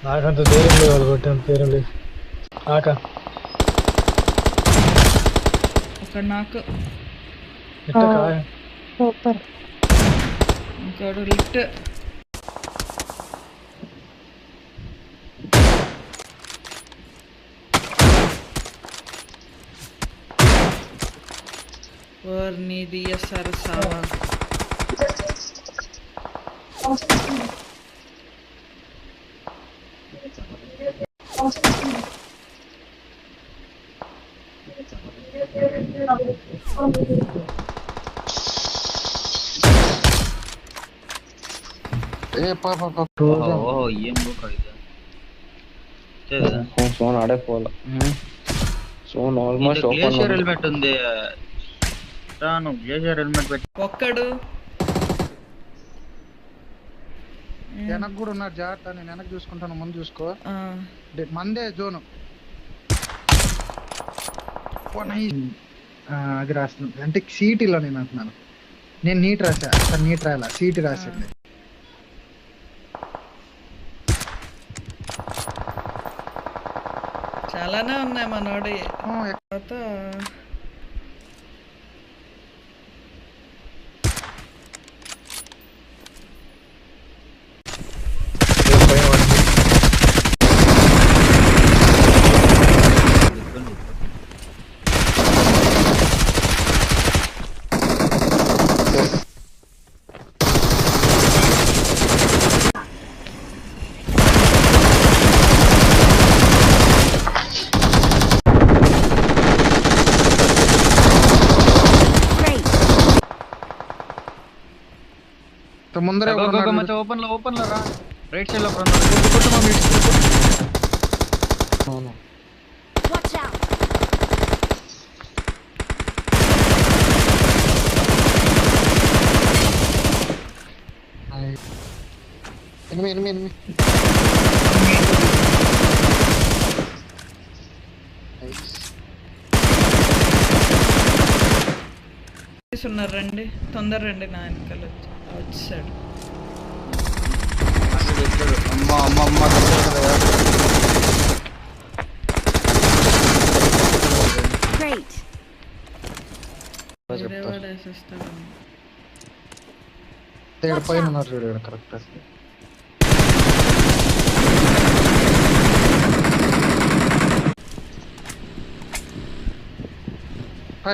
నాకంత ధైర్యం లేదు, వాళ్ళు కొట్టేంత ధైర్యం లేదు. ఆక ఒక నాకు ఇట్ట కాయ సూపర్. ఇంకోడు లిఫ్ట్. ఓర్ని డిఎస్ఆర్ సావా. ఏం సోన్ ఆడే పోలా. సోన్ ఆల్మోస్ట్ గ్లేషియర్ హెల్మెట్ ఉంది. రాను గ్లేషియర్ హెల్మెట్ పెట్టి ఒక్కడు వెనక్కి కూడా ఉన్నారు, జాగ్రత్త. నేను వెనక్కి చూసుకుంటాను, ముందు చూసుకో. మందే జోను. అది రాస్తుంది అంటే సీటీలో నేను అంటున్నాను. నేను నీట్ రాసా, అసలు నీట్ రాయాల, సీటీ రాసింది. చాలానే ఉన్నాయి మనోడి. తర్వాత ముందరే ఓపెన్ లో రా. రైట్ సైడ్ లో ఎనిమిది ఉన్నారు. రండి, తొందర రండి. నా వెనకాల వచ్చాడు. పైన ఉన్నారు చూడు, కరెక్ట్.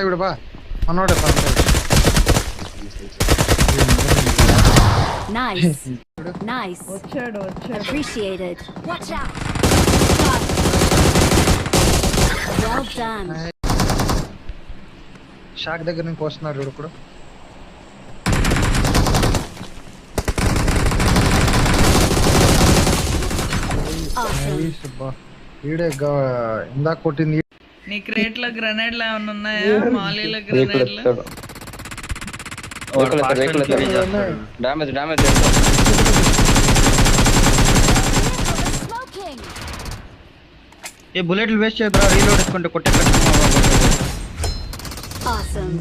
ఇప్పుడు బా మనోడే. Nice. Nice. వచ్చాడు. Appreciated. Watch out. Well done. Shock దగ్గర నుంచి పోస్తున్నారు చూడు ఇప్పుడు. వీడే ఇందాక కొట్టింది. నీ క్రేట్ లో గ్రెనేడ్లు ఏమన్నా ఉన్నాయా? మాలీలో గ్రెనేడ్లు. Damage damage. ఏ బుల్లెట్లు వేస్ట్ చేయద్రా, రీలోడ్ చేసుకుంటే కొట్టే. Awesome.